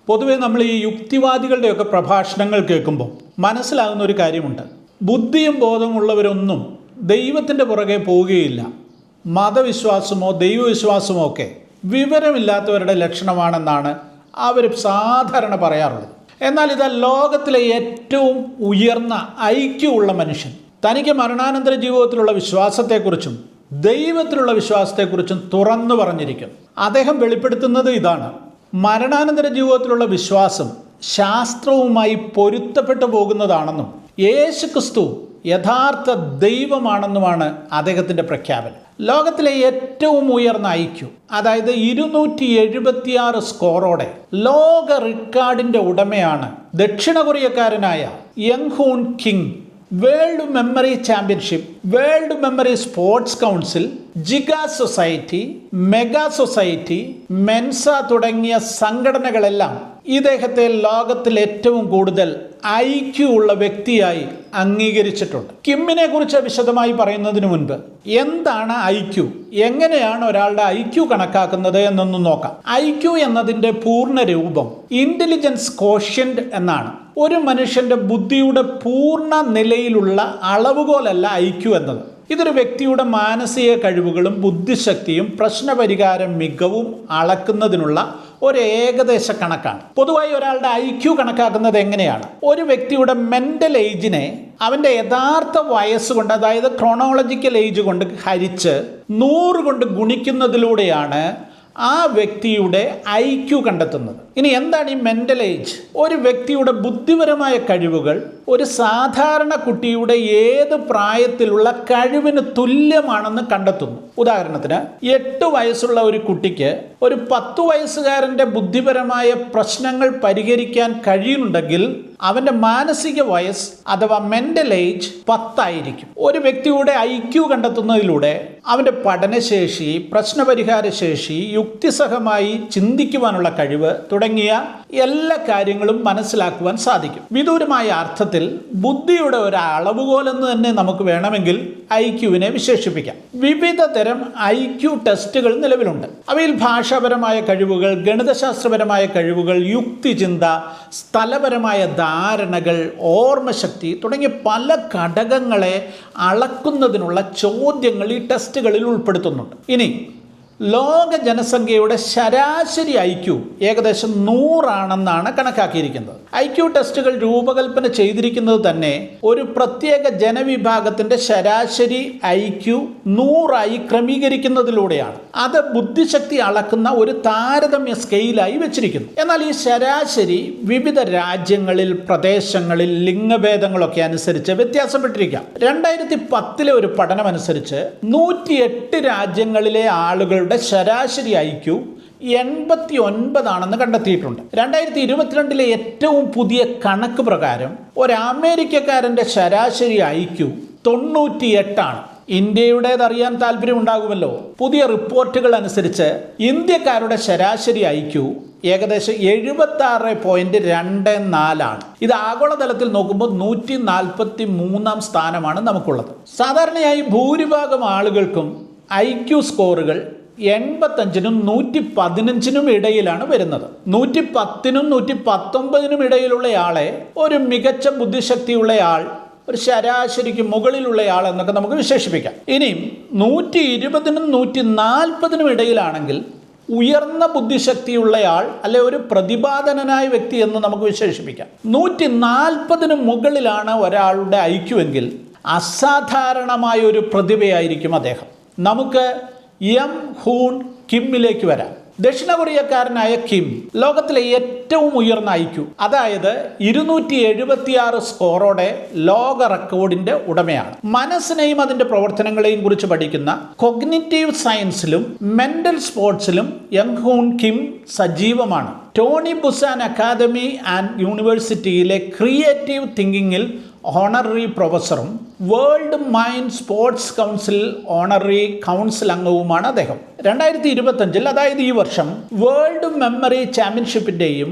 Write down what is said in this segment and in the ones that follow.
പൊതുവെ നമ്മൾ ഈ യുക്തിവാദികളുടെയൊക്കെ പ്രഭാഷണങ്ങൾ കേൾക്കുമ്പോൾ മനസ്സിലാകുന്ന ഒരു കാര്യമുണ്ട്. ബുദ്ധിയും ബോധമുള്ളവരൊന്നും ദൈവത്തിൻ്റെ പുറകെ പോവുകയില്ല. മതവിശ്വാസമോ ദൈവവിശ്വാസമോ ഒക്കെ വിവരമില്ലാത്തവരുടെ ലക്ഷണമാണെന്നാണ് അവർ സാധാരണ പറയാറുള്ളത്. എന്നാൽ ഇതാ ലോകത്തിലെ ഏറ്റവും ഉയർന്ന ഐക്യമുള്ള മനുഷ്യൻ തനിക്ക് മരണാനന്തര ജീവിതത്തിലുള്ള വിശ്വാസത്തെക്കുറിച്ചും ദൈവത്തിലുള്ള വിശ്വാസത്തെക്കുറിച്ചും തുറന്നു പറഞ്ഞിരിക്കും. അദ്ദേഹം വെളിപ്പെടുത്തുന്നത് ഇതാണ്: മരണാനന്തര ജീവിതത്തിലുള്ള വിശ്വാസം ശാസ്ത്രവുമായി പൊരുത്തപ്പെട്ടു പോകുന്നതാണെന്നും യേശുക്രിസ്തു യഥാർത്ഥ ദൈവമാണെന്നുമാണ് അദ്ദേഹത്തിൻ്റെ പ്രഖ്യാപനം. ലോകത്തിലെ ഏറ്റവും ഉയർന്ന ഐക്യു, അതായത് 276 സ്കോറോടെ ലോക റെക്കോർഡിൻ്റെ ഉടമയാണ് ദക്ഷിണ കൊറിയക്കാരനായ Young Hoon Kim. World memory championship, world memory sports council, giga society, mega society, Mensa തുടങ്ങിയ സംഘടനകളെല്ലാം ഇദ്ദേഹത്തെ ലോകത്തിൽ ഏറ്റവും കൂടുതൽ ഐക്യു ഉള്ള വ്യക്തിയായി അംഗീകരിച്ചിട്ടുണ്ട്. കിമ്മിനെ കുറിച്ച് വിശദമായി പറയുന്നതിന് മുൻപ് എന്താണ് ഐക്യു, എങ്ങനെയാണ് ഒരാളുടെ ഐക്യു കണക്കാക്കുന്നത് എന്നൊന്ന് നോക്കാം. ഐക്യു എന്നതിൻ്റെ പൂർണ്ണ രൂപം ഇന്റലിജൻസ് കോഷ്യന്റ് എന്നാണ്. ഒരു മനുഷ്യന്റെ ബുദ്ധിയുടെ പൂർണ്ണ നിലയിലുള്ള അളവുകോലല്ല ഐക്യു എന്നത്. ഇതൊരു വ്യക്തിയുടെ മാനസിക കഴിവുകളും ബുദ്ധിശക്തിയും പ്രശ്നപരിഹാര മികവും അളക്കുന്നതിനുള്ള ഒരു ഏകദേശ കണക്കാണ്. പൊതുവായി ഒരാളുടെ ഐക്യു കണക്കാക്കുന്നത് എങ്ങനെയാണ്? ഒരു വ്യക്തിയുടെ മെൻ്റൽ ഏജിനെ അവൻ്റെ യഥാർത്ഥ വയസ്സുകൊണ്ട്, അതായത് ക്രോണോളജിക്കൽ ഏജ് കൊണ്ട് ഹരിച്ച് 100 കൊണ്ട് ഗുണിക്കുന്നതിലൂടെയാണ് ആ വ്യക്തിയുടെ ഐക്യു കണ്ടെത്തുന്നത്. ഇനി എന്താണ് ഈ മെൻ്റൽ ഏജ്? ഒരു വ്യക്തിയുടെ ബുദ്ധിപരമായ കഴിവുകൾ ഒരു സാധാരണ കുട്ടിയുടെ ഏത് പ്രായത്തിലുള്ള കഴിവിന് തുല്യമാണെന്ന് കണ്ടെത്തുന്നു. ഉദാഹരണത്തിന് 8 വയസ്സുള്ള ഒരു കുട്ടിക്ക് ഒരു 10 വയസ്സുകാരൻ്റെ ബുദ്ധിപരമായ പ്രശ്നങ്ങൾ പരിഹരിക്കാൻ കഴിയുന്നുണ്ടെങ്കിൽ അവൻ്റെ മാനസിക വയസ്സ് അഥവാ മെൻ്റൽ ഏജ് 10 ആയിരിക്കും. ഒരു വ്യക്തിയുടെ ഐക്യു കണ്ടെത്തുന്നതിലൂടെ അവൻ്റെ പഠനശേഷി, പ്രശ്നപരിഹാര ശേഷി, യുക്തിസഹമായി ചിന്തിക്കുവാനുള്ള കഴിവ് തുടങ്ങിയ എല്ലാ കാര്യങ്ങളും മനസ്സിലാക്കുവാൻ സാധിക്കും. വിദൂരമായ അർത്ഥത്തിൽ ബുദ്ധിയുടെ ഒരു അളവുകോലെന്ന് തന്നെ നമുക്ക് വേണമെങ്കിൽ ഐക്യുവിനെ വിശേഷിപ്പിക്കാം. വിവിധ തരം ഐക്യു ടെസ്റ്റുകൾ നിലവിലുണ്ട്. അവയിൽ ഭാഷാപരമായ കഴിവുകൾ, ഗണിതശാസ്ത്രപരമായ കഴിവുകൾ, യുക്തിചിന്ത, സ്ഥലപരമായ ധാരണകൾ, ഓർമ്മശക്തി തുടങ്ങിയ പല ഘടകങ്ങളെ അളക്കുന്നതിനുള്ള ചോദ്യങ്ങൾ ഈ ടെസ്റ്റുകളിൽ ഉൾപ്പെടുത്തുന്നുണ്ട്. ഇനി ലോക ജനസംഖ്യയുടെ ശരാശരി ഐക്യു ഏകദേശം 100 ആണെന്നാണ് കണക്കാക്കിയിരിക്കുന്നത്. ഐക്യു ടെസ്റ്റുകൾ രൂപകൽപ്പന ചെയ്തിരിക്കുന്നത് തന്നെ ഒരു പ്രത്യേക ജനവിഭാഗത്തിൻ്റെ ശരാശരി ഐക്യു 100 ക്രമീകരിക്കുന്നതിലൂടെയാണ്. അത് ബുദ്ധിശക്തി അളക്കുന്ന ഒരു താരതമ്യ സ്കെയിലായി വെച്ചിരിക്കുന്നു. എന്നാൽ ഈ ശരാശരി വിവിധ രാജ്യങ്ങളിൽ, പ്രദേശങ്ങളിൽ, ലിംഗഭേദങ്ങളൊക്കെ അനുസരിച്ച് വ്യത്യാസപ്പെട്ടിരിക്കാം. 2010 ഒരു പഠനമനുസരിച്ച് 108 രാജ്യങ്ങളിലെ ആളുകൾ ശരാശരി ഐക്യു 89 ആണെന്ന് കണ്ടെത്തിയിട്ടുണ്ട്. 2022 ഏറ്റവും പുതിയ കണക്ക് പ്രകാരം ഒരു അമേരിക്കക്കാരൻ്റെ ശരാശരി ഐക്യു 98 ആണ്. ഇന്ത്യയുടേതറിയാൻ താല്പര്യമുണ്ടാകുമല്ലോ. പുതിയ റിപ്പോർട്ടുകൾ അനുസരിച്ച് ഇന്ത്യക്കാരുടെ ശരാശരി ഐക്യു ഏകദേശം 76.24 ആണ്. ഇത് ആഗോളതലത്തിൽ നോക്കുമ്പോൾ 143 സ്ഥാനമാണ് നമുക്കുള്ളത്. സാധാരണയായി ഭൂരിഭാഗം ആളുകൾക്കും ഐക്യു സ്കോറുകൾ 85-നും 115-നും ഇടയിലാണ് വരുന്നത്. 110-നും 119-നും ഇടയിലുള്ളയാളെ ഒരു മികച്ച ബുദ്ധിശക്തിയുള്ളയാൾ, ഒരു ശരാശരിക്ക് മുകളിലുള്ളയാൾ എന്നൊക്കെ നമുക്ക് വിശേഷിപ്പിക്കാം. ഇനിയും 120-നും 140-നും ഇടയിലാണെങ്കിൽ ഉയർന്ന ബുദ്ധിശക്തിയുള്ളയാൾ, അല്ലെ ഒരു പ്രതിപാദനനായ വ്യക്തി എന്ന് നമുക്ക് വിശേഷിപ്പിക്കാം. 140-ന് മുകളിലാണ് ഒരാളുടെ ഐക്യു എങ്കിൽ അസാധാരണമായ ഒരു പ്രതിഭയായിരിക്കും അദ്ദേഹം. നമുക്ക് യങ് ഹൂൺ കിമ്മിലേക്ക് വരാം. ദക്ഷിണ കൊറിയക്കാരനായ കിം ലോകത്തിലെ ഏറ്റവും ഉയർന്ന ഐക്യു, അതായത് 276 സ്കോറോടെ ലോക റെക്കോർഡിന്റെ ഉടമയാണ്. മനസ്സിനെയും അതിന്റെ പ്രവർത്തനങ്ങളെയും കുറിച്ച് പഠിക്കുന്ന കൊഗ്നിറ്റീവ് സയൻസിലും മെന്റൽ സ്പോർട്സിലും യങ് ഹൂൺ കിം സജീവമാണ്. ടോണി ബുസാൻ അക്കാദമി ആൻഡ് യൂണിവേഴ്സിറ്റിയിലെ ക്രിയേറ്റീവ് തിങ്കിങ്ങിൽ ഓണററി പ്രൊഫസറും world mind sports council honorary council അംഗവുമാണ് അദ്ദേഹം. 2025, അതായത് ഈ വർഷം, വേൾഡ് മെമ്മറി ചാമ്പ്യൻഷിപ്പിൻ്റെയും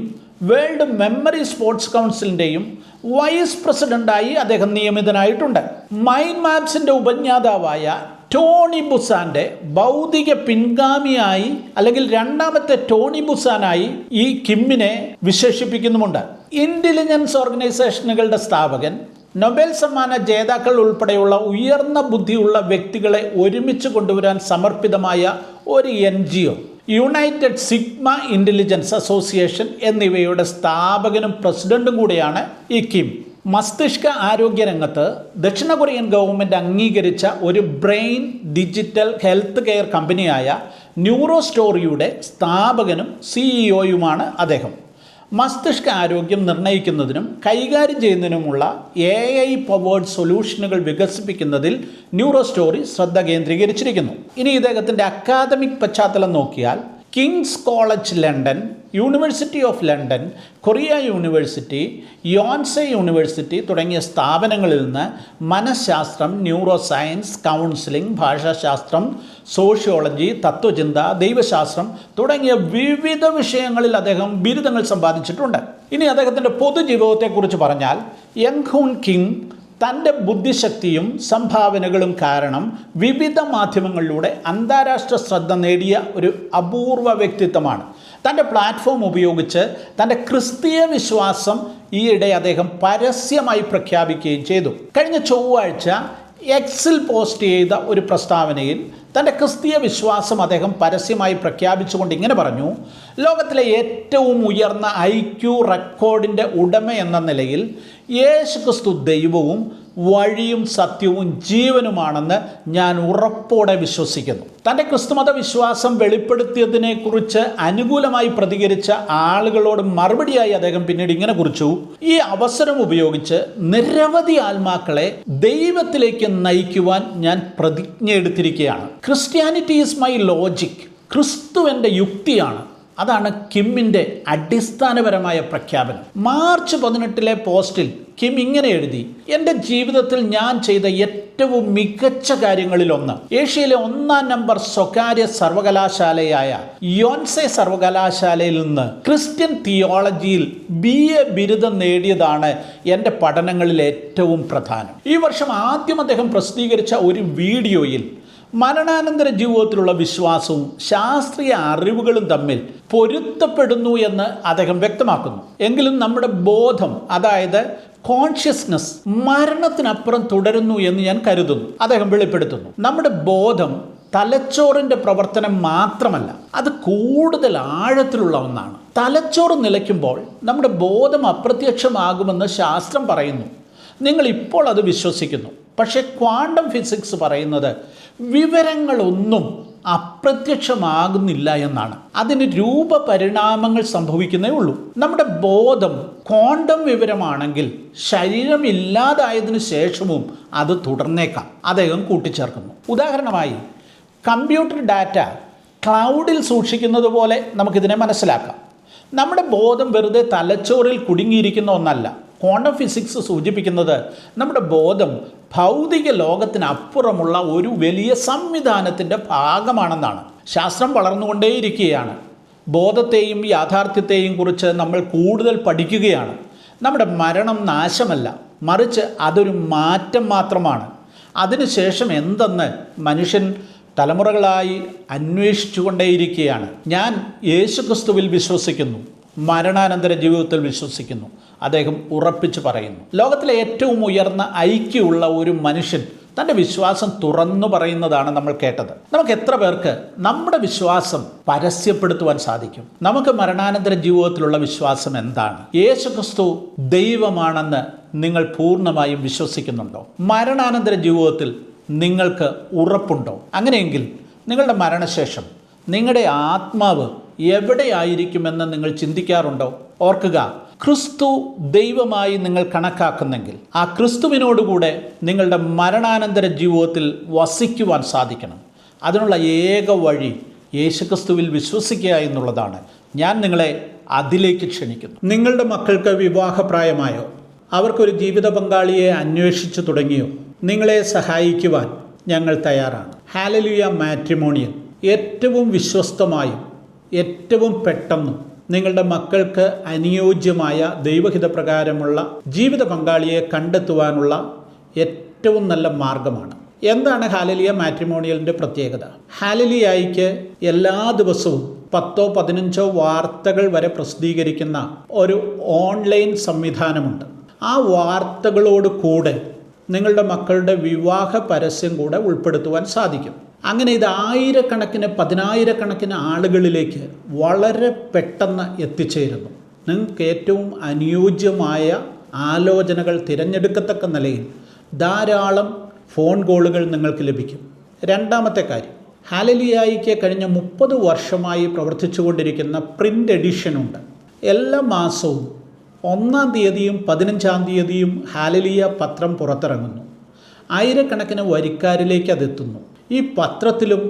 വേൾഡ് മെമ്മറി സ്പോർട്സ് കൗൺസിലിൻ്റെയും വൈസ് പ്രസിഡന്റായി അദ്ദേഹം നിയമിതനായിട്ടുണ്ട്. മൈൻഡ് മാപ്സിൻ്റെ ഉപജ്ഞാതാവായ ടോണി ബുസാന്റെ ഭൗതിക പിൻഗാമിയായി അല്ലെങ്കിൽ രണ്ടാമത്തെ ടോണി ബുസാനായി ഈ കിമ്മിനെ വിശേഷിപ്പിക്കുന്നുമുണ്ട്. ഇന്റലിജൻസ് ഓർഗനൈസേഷനുകളുടെ സ്ഥാപകൻ, നൊബേൽ സമ്മാന ജേതാക്കൾ ഉൾപ്പെടെയുള്ള ഉയർന്ന ബുദ്ധിയുള്ള വ്യക്തികളെ ഒരുമിച്ച് കൊണ്ടുവരാൻ സമർപ്പിതമായ ഒരു NGO, United sigma intelligence association എന്നിവയുടെ സ്ഥാപകനും പ്രസിഡന്റും കൂടിയാണ് ഈ കിം. മസ്തിഷ്ക ആരോഗ്യ രംഗത്ത് ദക്ഷിണ കൊറിയൻ ഗവൺമെൻറ് അംഗീകരിച്ച ഒരു ബ്രെയിൻ ഡിജിറ്റൽ ഹെൽത്ത് കെയർ കമ്പനിയായ ന്യൂറോസ്റ്റോറിയുടെ സ്ഥാപകനും CEO-യുമാണ് അദ്ദേഹം. മസ്തിഷ്ക ആരോഗ്യം നിർണ്ണയിക്കുന്നതിനും കൈകാര്യം ചെയ്യുന്നതിനുമുള്ള AI പവേർഡ് സൊല്യൂഷനുകൾ വികസിപ്പിക്കുന്നതിൽ ന്യൂറോസ്റ്റോറി ശ്രദ്ധ കേന്ദ്രീകരിച്ചിരിക്കുന്നു. ഇനി ഇദ്ദേഹത്തിൻ്റെ അക്കാദമിക് പശ്ചാത്തലം നോക്കിയാൽ King's college London, university of London, Korea university, Yonsei university തുടങ്ങിയ സ്ഥാപനങ്ങളിൽ നിന്ന് മനഃശാസ്ത്രം, ന്യൂറോ സയൻസ്, കൗൺസിലിംഗ്, ഭാഷാശാസ്ത്രം, സോഷ്യോളജി, തത്വചിന്ത, ദൈവശാസ്ത്രം തുടങ്ങിയ വിവിധ വിഷയങ്ങളിൽ അദ്ദേഹം ബിരുദങ്ങൾ സമ്പാദിച്ചിട്ടുണ്ട്. ഇനി അദ്ദേഹത്തിൻ്റെ പൊതുജീവിതത്തെക്കുറിച്ച് പറഞ്ഞാൽ യങ് ഹൂൺ കിം തൻ്റെ ബുദ്ധിശക്തിയും സംഭാവനകളും കാരണം വിവിധ മാധ്യമങ്ങളിലൂടെ അന്താരാഷ്ട്ര ശ്രദ്ധ നേടിയ ഒരു അപൂർവ വ്യക്തിത്വമാണ്. തൻ്റെ പ്ലാറ്റ്ഫോം ഉപയോഗിച്ച് തൻ്റെ ക്രിസ്തീയ വിശ്വാസം ഈയിടെ അദ്ദേഹം പരസ്യമായി പ്രഖ്യാപിക്കുകയും ചെയ്തു. കഴിഞ്ഞ ചൊവ്വാഴ്ച എക്സിൽ പോസ്റ്റ് ചെയ്ത ഒരു പ്രസ്താവനയിൽ തൻ്റെ ക്രിസ്തീയ വിശ്വാസം അദ്ദേഹം പരസ്യമായി പ്രഖ്യാപിച്ചുകൊണ്ട് ഇങ്ങനെ പറഞ്ഞു: ലോകത്തിലെ ഏറ്റവും ഉയർന്ന IQ റെക്കോർഡിൻ്റെ ഉടമ എന്ന നിലയിൽ യേശുക്രിസ്തു ദൈവവും വഴിയും സത്യവും ജീവനുമാണെന്ന് ഞാൻ ഉറപ്പോടെ വിശ്വസിക്കുന്നു. തൻ്റെ ക്രിസ്തുമത വിശ്വാസം വെളിപ്പെടുത്തിയതിനെക്കുറിച്ച് അനുകൂലമായി പ്രതികരിച്ച ആളുകളോട് മറുപടിയായി അദ്ദേഹം പിന്നീട് ഇങ്ങനെ കുറിച്ചു: ഈ അവസരം ഉപയോഗിച്ച് നിരവധി ആത്മാക്കളെ ദൈവത്തിലേക്ക് നയിക്കുവാൻ ഞാൻ പ്രതിജ്ഞ എടുത്തിരിക്കുകയാണ്. Christianity is my logic. ക്രിസ്തു എൻ്റെ യുക്തിയാണ്. അതാണ് കിമ്മിൻ്റെ അടിസ്ഥാനപരമായ പ്രഖ്യാപനം. മാർച്ച് 18 പോസ്റ്റിൽ കിം ഇങ്ങനെ എഴുതി: എൻ്റെ ജീവിതത്തിൽ ഞാൻ ചെയ്ത ഏറ്റവും മികച്ച കാര്യങ്ങളിലൊന്ന് ഏഷ്യയിലെ 1-ാം നമ്പർ സ്വകാര്യ സർവകലാശാലയായ യോൺസെ സർവകലാശാലയിൽ നിന്ന് ക്രിസ്ത്യൻ തിയോളജിയിൽ BA ബിരുദം നേടിയതാണ് എൻ്റെ പഠനങ്ങളിൽ ഏറ്റവും പ്രധാനം. ഈ വർഷം ആദ്യം അദ്ദേഹം പ്രസിദ്ധീകരിച്ച ഒരു വീഡിയോയിൽ മരണാനന്തര ജീവിതത്തിലുള്ള വിശ്വാസവും ശാസ്ത്രീയ അറിവുകളും തമ്മിൽ പൊരുത്തപ്പെടുന്നു എന്ന് അദ്ദേഹം വ്യക്തമാക്കുന്നു. എങ്കിലും നമ്മുടെ ബോധം, അതായത് കോൺഷ്യസ്നസ്, മരണത്തിനപ്പുറം തുടരുന്നു എന്ന് ഞാൻ കരുതുന്നു. അദ്ദേഹം വെളിപ്പെടുത്തുന്നു. നമ്മുടെ ബോധം തലച്ചോറിൻ്റെ പ്രവർത്തനം മാത്രമല്ല, അത് കൂടുതൽ ആഴത്തിലുള്ള ഒന്നാണ്. തലച്ചോറ് നിലയ്ക്കുമ്പോൾ നമ്മുടെ ബോധം അപ്രത്യക്ഷമാകുമെന്ന് ശാസ്ത്രം പറയുന്നു. നിങ്ങൾ ഇപ്പോൾ അത് വിശ്വസിക്കുന്നു. പക്ഷേ ക്വാണ്ടം ഫിസിക്സ് പറയുന്നത് വിവരങ്ങളൊന്നും അപ്രത്യക്ഷമാകുന്നില്ല എന്നാണ്. അതിന് രൂപപരിണാമങ്ങൾ സംഭവിക്കുന്നേ ഉള്ളൂ. നമ്മുടെ ബോധം ക്വാണ്ടം വിവരമാണെങ്കിൽ ശരീരം ഇല്ലാതായതിനു ശേഷവും അത് തുടർന്നേക്കാം, അദ്ദേഹം കൂട്ടിച്ചേർക്കുന്നു. ഉദാഹരണമായി, കമ്പ്യൂട്ടർ ഡാറ്റ ക്ലൗഡിൽ സൂക്ഷിക്കുന്നത് പോലെ നമുക്കിതിനെ മനസ്സിലാക്കാം. നമ്മുടെ ബോധം വെറുതെ തലച്ചോറിൽ കുടുങ്ങിയിരിക്കുന്ന ഒന്നല്ല. ക്വാണ്ടം ഫിസിക്സ് സൂചിപ്പിക്കുന്നത് നമ്മുടെ ബോധം ഭൗതിക ലോകത്തിനപ്പുറമുള്ള ഒരു വലിയ സംവിധാനത്തിൻ്റെ ഭാഗമാണെന്നാണ്. ശാസ്ത്രം വളർന്നുകൊണ്ടേയിരിക്കുകയാണ്. ബോധത്തെയും യാഥാർത്ഥ്യത്തെയും കുറിച്ച് നമ്മൾ കൂടുതൽ പഠിക്കുകയാണ്. നമ്മുടെ മരണം നാശമല്ല, മറിച്ച് അതൊരു മാറ്റം മാത്രമാണ്. അതിനുശേഷം എന്തെന്ന് മനുഷ്യൻ തലമുറകളായി അന്വേഷിച്ചു കൊണ്ടേയിരിക്കുകയാണ്. ഞാൻ യേശുക്രിസ്തുവിൽ വിശ്വസിക്കുന്നു, മരണാനന്തര ജീവിതത്തിൽ വിശ്വസിക്കുന്നു, അദ്ദേഹം ഉറപ്പിച്ചു പറയുന്നു. ലോകത്തിലെ ഏറ്റവും ഉയർന്ന IQ ഉള്ള ഒരു മനുഷ്യൻ തൻ്റെ വിശ്വാസം തുറന്നു പറയുന്നതാണ് നമ്മൾ കേട്ടത്. നമുക്ക് എത്ര പേർക്ക് നമ്മുടെ വിശ്വാസം പരസ്യപ്പെടുത്തുവാൻ സാധിക്കും? നമുക്ക് മരണാനന്തര ജീവിതത്തിലുള്ള വിശ്വാസം എന്താണ്? യേശുക്രിസ്തു ദൈവമാണെന്ന് നിങ്ങൾ പൂർണ്ണമായും വിശ്വസിക്കുന്നുണ്ടോ? മരണാനന്തര ജീവിതത്തിൽ നിങ്ങൾക്ക് ഉറപ്പുണ്ടോ? അങ്ങനെയെങ്കിൽ നിങ്ങളുടെ മരണശേഷം നിങ്ങളുടെ ആത്മാവ് എവിടെയായിരിക്കുമെന്ന് നിങ്ങൾ ചിന്തിക്കാറുണ്ടോ? ഓർക്കുക, ക്രിസ്തു ദൈവമായി നിങ്ങൾ കണക്കാക്കുന്നെങ്കിൽ ആ ക്രിസ്തുവിനോടുകൂടെ നിങ്ങളുടെ മരണാനന്തര ജീവിതത്തിൽ വസിക്കുവാൻ സാധിക്കണം. അതിനുള്ള ഏക വഴി യേശുക്രിസ്തുവിൽ വിശ്വസിക്കുക എന്നുള്ളതാണ്. ഞാൻ നിങ്ങളെ അതിലേക്ക് ക്ഷണിക്കുന്നു. നിങ്ങളുടെ മക്കൾക്ക് വിവാഹപ്രായമായോ? അവർക്കൊരു ജീവിത പങ്കാളിയെ അന്വേഷിച്ചു തുടങ്ങിയോ? നിങ്ങളെ സഹായിക്കുവാൻ ഞങ്ങൾ തയ്യാറാണ്. ഹാലലുയ മാട്രിമോണിയൽ ഏറ്റവും വിശ്വസ്തമായും ഏറ്റവും പെട്ടെന്നും നിങ്ങളുടെ മക്കൾക്ക് അനുയോജ്യമായ ദൈവഹിതപ്രകാരമുള്ള ജീവിത പങ്കാളിയെ കണ്ടെത്തുവാനുള്ള ഏറ്റവും നല്ല മാർഗമാണ്. എന്താണ് ഹാലലിയ മാട്രിമോണിയലിൻ്റെ പ്രത്യേകത? ഹാലലിയായിക്ക് എല്ലാ ദിവസവും 10-15 വാർത്തകൾ വരെ പ്രസിദ്ധീകരിക്കുന്ന ഒരു ഓൺലൈൻ സംവിധാനമുണ്ട്. ആ വാർത്തകളോട് കൂടെ നിങ്ങളുടെ മക്കളുടെ വിവാഹ പരസ്യം കൂടെ ഉൾപ്പെടുത്തുവാൻ സാധിക്കും. അങ്ങനെ ഇത് ആയിരക്കണക്കിന് 10,000-കണക്കിന് ആളുകളിലേക്ക് വളരെ പെട്ടെന്ന് എത്തിച്ചേരുന്നു. നിങ്ങൾക്ക് ഏറ്റവും അനുയോജ്യമായ ആലോചനകൾ തിരഞ്ഞെടുക്കത്തക്ക നിലയിൽ ധാരാളം ഫോൺ കോളുകൾ നിങ്ങൾക്ക് ലഭിക്കും. രണ്ടാമത്തെ കാര്യം, ഹാലലിയായിക്ക് കഴിഞ്ഞ 30 വർഷമായി പ്രവർത്തിച്ചുകൊണ്ടിരിക്കുന്ന പ്രിൻ്റ് എഡിഷനുണ്ട്. എല്ലാ മാസവും 1-ാം തീയതിയും 15-ാം തീയതിയും ഹാലലിയ പത്രം പുറത്തിറങ്ങുന്നു. ആയിരക്കണക്കിന് വരിക്കാരിലേക്ക് അതെത്തുന്നു. ഈ പത്രത്തിലും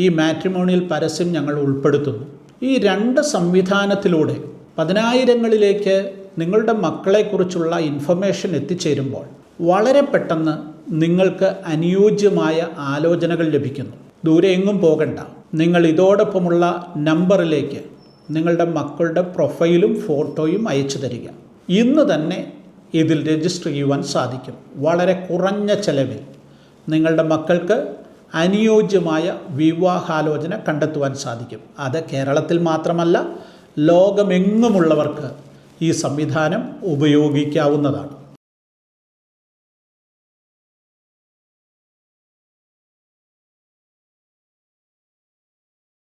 ഈ മാട്രിമോണിയൽ പരസ്യം ഞങ്ങൾ ഉൾപ്പെടുത്തുന്നു. ഈ 2 സംവിധാനത്തിലൂടെ 10,000ങ്ങളിലേക്ക് നിങ്ങളുടെ മക്കളെക്കുറിച്ചുള്ള ഇൻഫർമേഷൻ എത്തിച്ചേരുമ്പോൾ വളരെ പെട്ടെന്ന് നിങ്ങൾക്ക് അനുയോജ്യമായ ആലോചനകൾ ലഭിക്കുന്നു. ദൂരെ എങ്ങും പോകണ്ട. നിങ്ങൾ ഇതോടൊപ്പമുള്ള നമ്പറിലേക്ക് നിങ്ങളുടെ മക്കളുടെ പ്രൊഫൈലും ഫോട്ടോയും അയച്ചു തരിക. ഇന്ന് തന്നെ ഇതിൽ രജിസ്റ്റർ ചെയ്യുവാൻ സാധിക്കും. വളരെ കുറഞ്ഞ ചെലവിൽ നിങ്ങളുടെ മക്കൾക്ക് അനുയോജ്യമായ വിവാഹാലോചന കണ്ടെത്തുവാൻ സാധിക്കും. അത് കേരളത്തിൽ മാത്രമല്ല, ലോകമെങ്ങുമുള്ളവർക്ക് ഈ സംവിധാനം ഉപയോഗിക്കാവുന്നതാണ്.